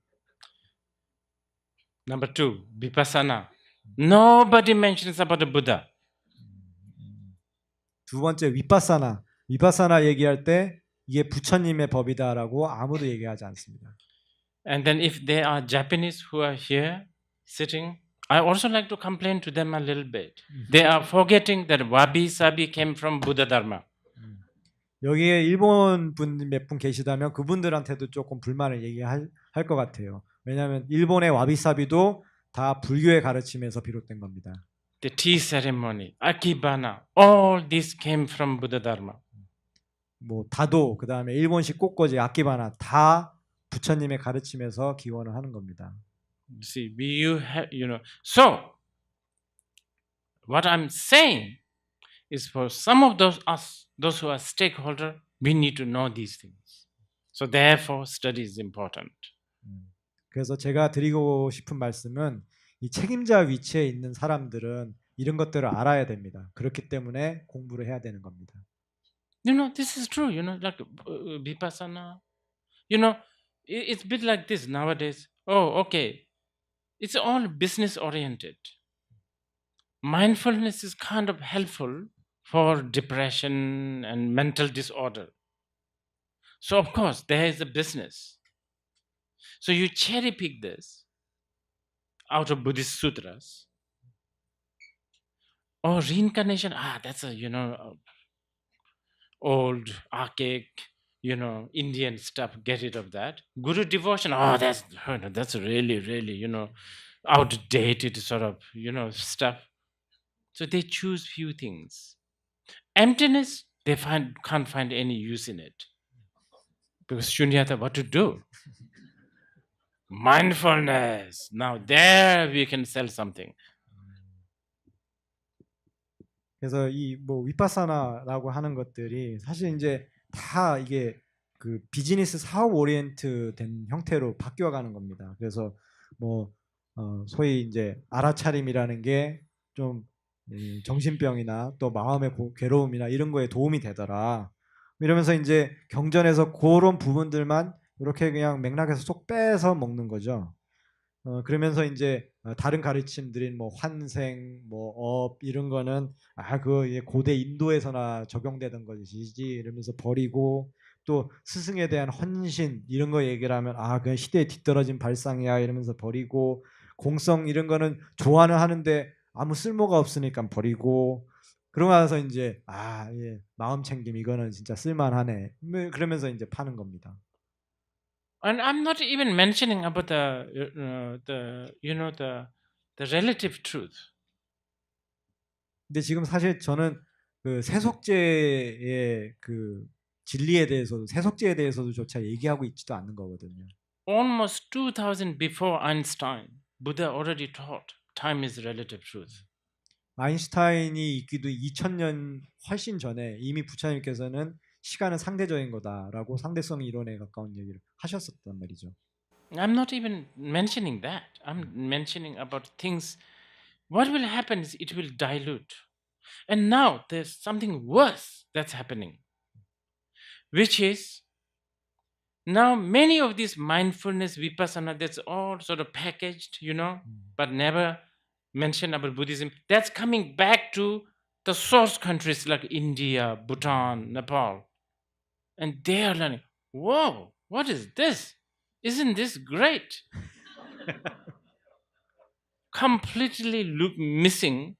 Number 2, Vipassana. Nobody mentions about the Buddha. 두 번째 위파사나. 위파사나 얘기할 때 이게 부처님의 법이다라고 아무도 얘기하지 않습니다. And then if there are Japanese who are here sitting, I also like to complain to them a little bit. They are forgetting that wabi-sabi came from Buddha Dharma. 여기에 일본 분 몇 분 계시다면 그분들한테도 조금 불만을 얘기할 것 같아요. 왜냐하면 일본의 와비사비도 다 불교의 가르침에서 비롯된 겁니다. The tea ceremony, akibana, all this came from Buddha Dharma. 뭐 다도 그다음에 일본식 꽃꽂이 아키바나 다 부처님의 가르침에서 기원을 하는 겁니다. See, so what I'm saying is for some of those who are stakeholder, we need to know these things. So therefore, study is important. 그래서 제가 드리고 싶은 말씀은 이 책임자 위치에 있는 사람들은 이런 것들을 알아야 됩니다. 그렇기 때문에 공부를 해야 되는 겁니다. This is true. Like Vipassana. It's a bit like this nowadays. Oh, okay. It's all business oriented. Mindfulness is kind of helpful for depression and mental disorder. So of course there is a business. So you cherry pick this out of Buddhist sutras. Or reincarnation, that's a old archaic Indian stuff, get rid of that. Guru devotion, that's really outdated sort of stuff. So they choose few things. Emptiness, they can't find any use in it. Because shunyata, what to do? Mindfulness, now there we can sell something. 그래서 이 뭐 위파사나라고 하는 것들이 사실 이제 다 이게 그 비즈니스 사업 오리엔트 된 형태로 바뀌어가는 겁니다. 그래서 뭐 소위 이제 알아차림이라는 게 좀 정신병이나 또 마음의 괴로움이나 이런 거에 도움이 되더라. 이러면서 이제 경전에서 그런 부분들만 이렇게 그냥 맥락에서 쏙 빼서 먹는 거죠. 그러면서 이제 다른 가르침들인 뭐 환생, 뭐 업 이런 거는 그 고대 인도에서나 적용되던 것이지 이러면서 버리고 또 스승에 대한 헌신 이런 거 얘기를 하면 그냥 시대에 뒤떨어진 발상이야 이러면서 버리고 공성 이런 거는 좋아는 하는데 아무 쓸모가 없으니까 버리고 그러고 나서 이제 마음 챙김 이거는 진짜 쓸만하네 그러면서 이제 파는 겁니다. And I'm not even mentioning about the relative truth. 근데 지금 사실 저는 그 세속제의 그 진리에 대해서도 세속제에 대해서도 조차 얘기하고 있지도 않는 거거든요. Almost 2000 before Einstein, Buddha already taught time is relative truth. 아인슈타인이 있기도 2000년 훨씬 전에 이미 부처님께서는 시간은 상대적인 거다라고 상대성 이론에 가까운 얘기를 하셨었단 말이죠. I'm not even mentioning that. I'm mentioning about things. What will happen is it will dilute. And now there's something worse that's happening, which is now many of these mindfulness, vipassana, that's all sort of packaged, but never mentioned about Buddhism. That's coming back to the source countries like India, Bhutan, Nepal. And they are learning, whoa, what is this? Isn't this great? Completely missing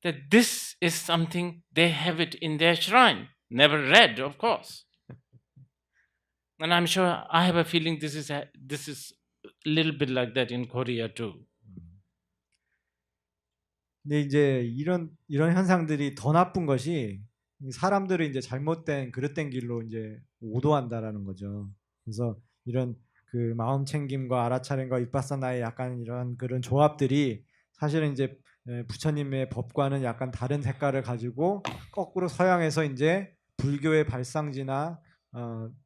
that this is something they have it in their shrine. Never read, of course. And I'm sure I have a feeling this is a little bit like that in Korea too. 근데 이제 이런 현상들이 더 나쁜 것이 사람들을 이제 잘못된 그릇된 길로 이제 오도한다라는 거죠. 그래서 이런 그 마음 챙김과 알아차림과 위파사나의 약간 이런 그런 조합들이 사실은 이제 부처님의 법과는 약간 다른 색깔을 가지고 거꾸로 서양에서 이제 불교의 발상지나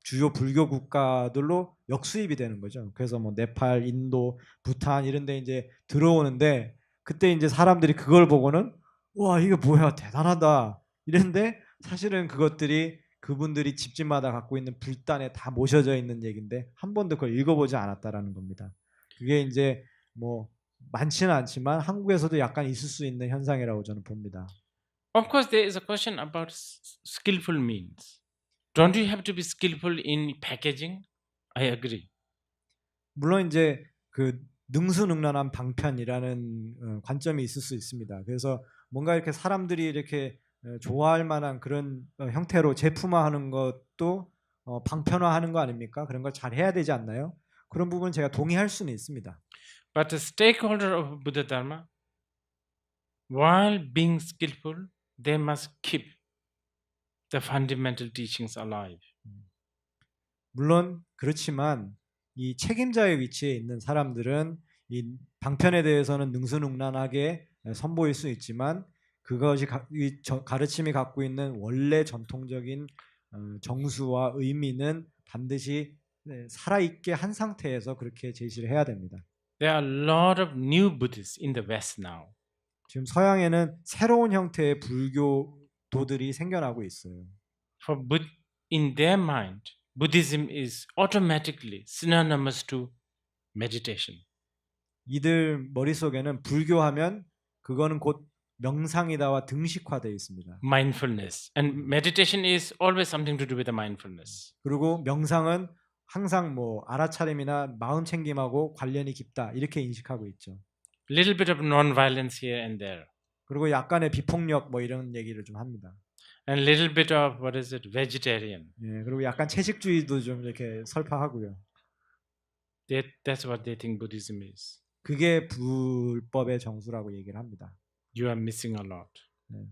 주요 불교 국가들로 역수입이 되는 거죠. 그래서 뭐 네팔, 인도, 부탄 이런 데 이제 들어오는데 그때 이제 사람들이 그걸 보고는 와, 이게 뭐야, 대단하다. 이랬는데 사실은 그것들이 그분들이 집집마다 갖고 있는 불단에 다 모셔져 있는 얘기인데 한 번도 그걸 읽어보지 않았다라는 겁니다. 그게 이제 뭐 많지는 않지만 한국에서도 약간 있을 수 있는 현상이라고 저는 봅니다. Of course, there is a question about skillful means. Don't you have to be skillful in packaging? I agree. 물론 이제 그 능수능란한 방편이라는 관점이 있을 수 있습니다. 그래서 뭔가 이렇게 사람들이 이렇게 좋아할 만한 그런 형태로 제품화하는 것도 방편화하는 거 아닙니까? 그런 걸 잘 해야 되지 않나요? 그런 부분 제가 동의할 수는 있습니다. But the stakeholder of Buddha Dharma, while being skillful, they must keep the fundamental teachings alive. 물론 그렇지만 이 책임자의 위치에 있는 사람들은 이 방편에 대해서는 능수능란하게 선보일 수 있지만 그것이 가르침이 갖고 있는 원래 전통적인 정수와 의미는 반드시 살아있게 한 상태에서 그렇게 제시를 해야 됩니다. There are a lot of new Buddhists in the West now. 지금 서양에는 새로운 형태의 불교도들이 생겨나고 있어요. In their mind, Buddhism is automatically synonymous to meditation. 이들 머릿속에는 불교하면 그거는 곧 명상이다와 등식화되어 있습니다. Mindfulness. And meditation is always something to do with the mindfulness. 그리고 명상은 항상 뭐 알아차림이나 마음 챙김하고 관련이 깊다 이렇게 인식하고 있죠. Little bit of non-violence here and there. 그리고 약간의 비폭력 뭐 이런 얘기를 좀 합니다. And little bit of what is it? Vegetarian. 예, 그리고 약간 채식주의도 좀 이렇게 설파하고요. That's what they think Buddhism is. 그게 불법의 정수라고 얘기를 합니다. You are missing a lot.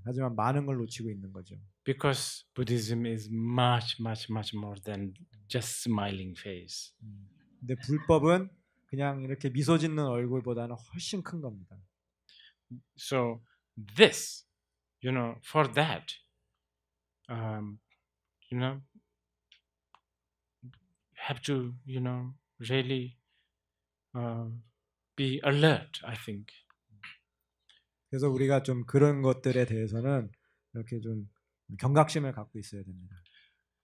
하지만 많은 걸 놓치고 있는 거죠. Because Buddhism is much, much, much more than just smiling face. 근데 불법은 그냥 이렇게 미소 짓는 얼굴보다는 훨씬 큰 겁니다. So this, for that, have to, really be alert, I think. 그래서 우리가 좀 그런 것들에 대해서는 이렇게 좀 경각심을 갖고 있어야 됩니다.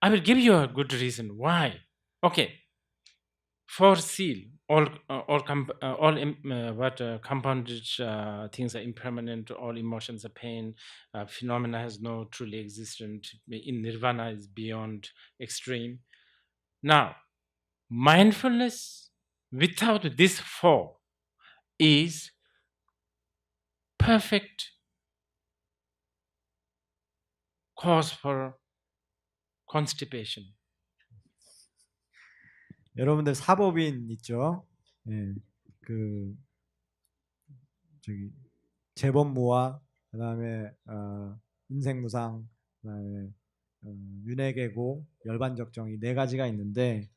I will give you a good reason why. Okay, for seal, compounded things are impermanent. All emotions are pain. Phenomena has no truly existent. In nirvana is beyond extreme. Now, mindfulness without this four is perfect cause for constipation. 여러분들 사법인 있죠? 예, 그 저기 재범무와 그다음에 인생무상, 그다음에 윤회계고, 열반적정 이 네 가지가 있는데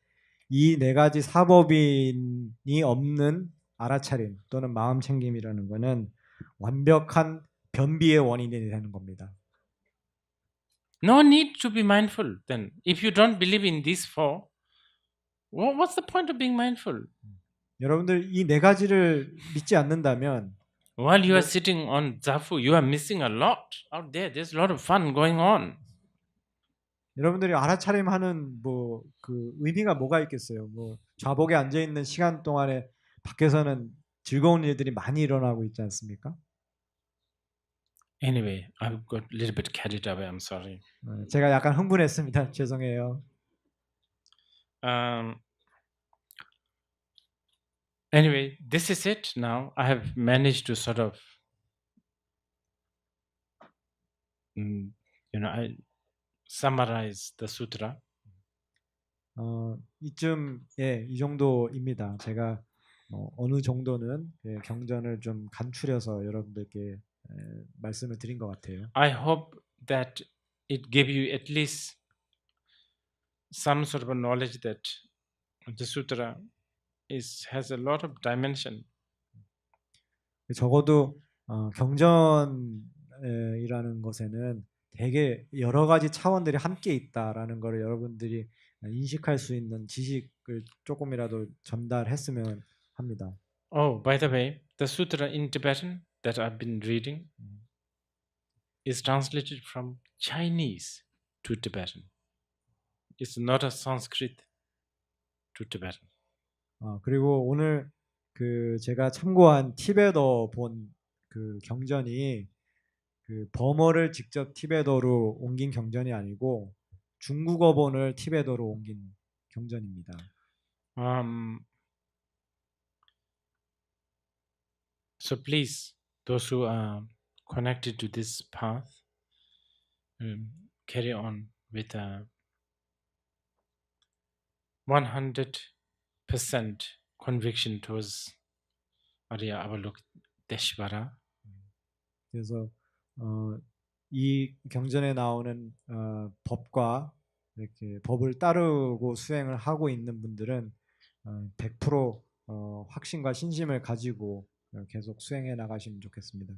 이 네 가지 사법인이 없는 알아차림 또는 마음 챙김이라는 것은 완벽한 변비의 원인이 되는 겁니다. No need to be mindful then. If you don't believe in these four, what's the point of being mindful? 여러분들 이 네 가지를 믿지 않는다면 While you are sitting on Zafu, you are missing a lot out there. There's a lot of fun going on. 여러분들이 알아차림하는 뭐 그 의미가 뭐가 있겠어요? 뭐 좌복에 앉아 있는 시간 동안에 밖에서는 즐거운 일들이 많이 일어나고 있지 않습니까? Anyway, I got a little bit carried away. I'm sorry. 제가 약간 흥분했습니다. 죄송해요. Anyway, this is it now. I have managed to sort of, I summarize the sutra. 이쯤 이 정도입니다. 제가 어느 정도는 경전을 좀 간추려서 여러분들께 말씀을 드린 것 같아요. I hope that it gave you at least some sort of a knowledge that the sutra has a lot of dimension. 적어도 경전이라는 것에는 되게 여러 가지 차원들이 함께 있다라는 것을 여러분들이 인식할 수 있는 지식을 조금이라도 전달했으면 합니다. Oh, by the way, the sutra in Tibetan that I've been reading is translated from Chinese to Tibetan. It's not a Sanskrit to Tibetan. 그리고 오늘 그 제가 참고한 티베터 본 그 경전이 그 버머를 직접 티베터로 옮긴 경전이 아니고 중국어 본을 티베터로 옮긴 경전입니다. So please, those who are connected to this path, carry on with a 100% conviction towards Arya Avalokiteshvara. 그래서 이 경전에 나오는 법과 이렇게 법을 따르고 수행을 하고 있는 분들은 100% 확신과 신심을 가지고 계속 수행해 나가시면 좋겠습니다.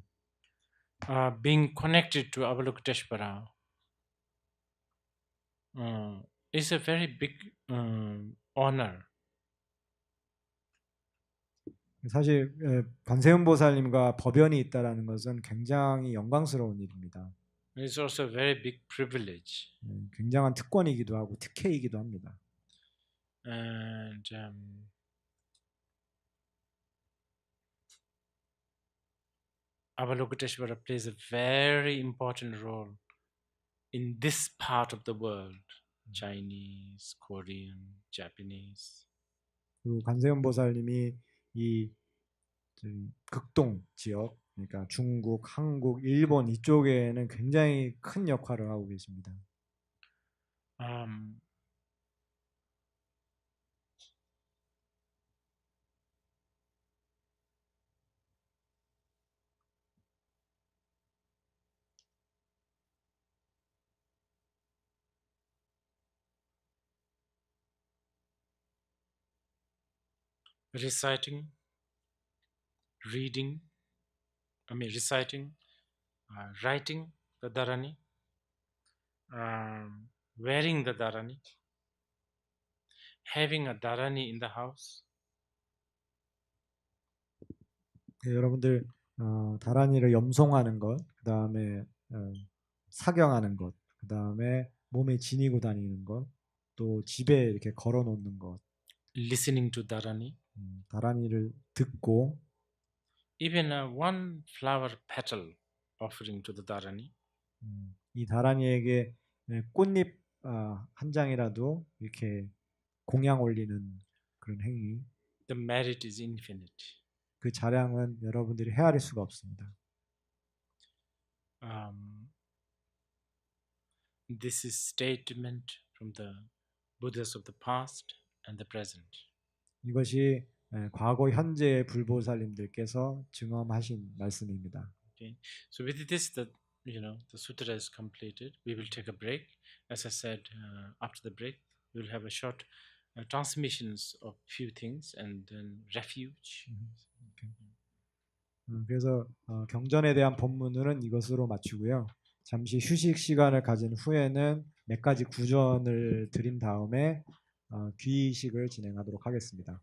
Being connected to Avalokiteshvara is a very big honor. 사실 관세음 보살님과 법연이 있다라는 것은 굉장히 영광스러운 일입니다. It's also a very big privilege. 굉장한 특권이기도 하고 특혜이기도 합니다. And Avalokiteshvara plays a very important role in this part of the world. Chinese, Korean, Japanese. 그리고 관세음 보살님이 이 극동 지역, 그러니까 중국, 한국, 일본 이쪽에는 굉장히 큰 역할을 하고 계십니다. Reciting, writing the Dharani, wearing the Dharani, having a Dharani in the house. 여러분들 다란이를 염송하는 것, 그 다음에 사경하는 것, 그 다음에 몸에 지니고 다니는 것, 또 집에 이렇게 걸어놓는 것, listening to Dharani, 다란이를 듣고, even one flower petal offering to the Dharani. 이 다란이에게 꽃잎 한 장이라도 이렇게 공양 올리는 그런 행위. The merit is infinite. 그 자량은 여러분들이 헤아릴 수가 없습니다. This is statement from the Buddhas of the past and the present. 이것이 과거 현재의 불보살님들께서 증언하신 말씀입니다. Okay. So with this, the sutra is completed. We will take a break. As I said, after the break, we will have a short transmissions of few things and then refuge. 그래서 경전에 대한 본문은 이것으로 마치고요. 잠시 휴식 시간을 가진 후에는 몇 가지 구전을 드린 다음에 귀의식을 진행하도록 하겠습니다.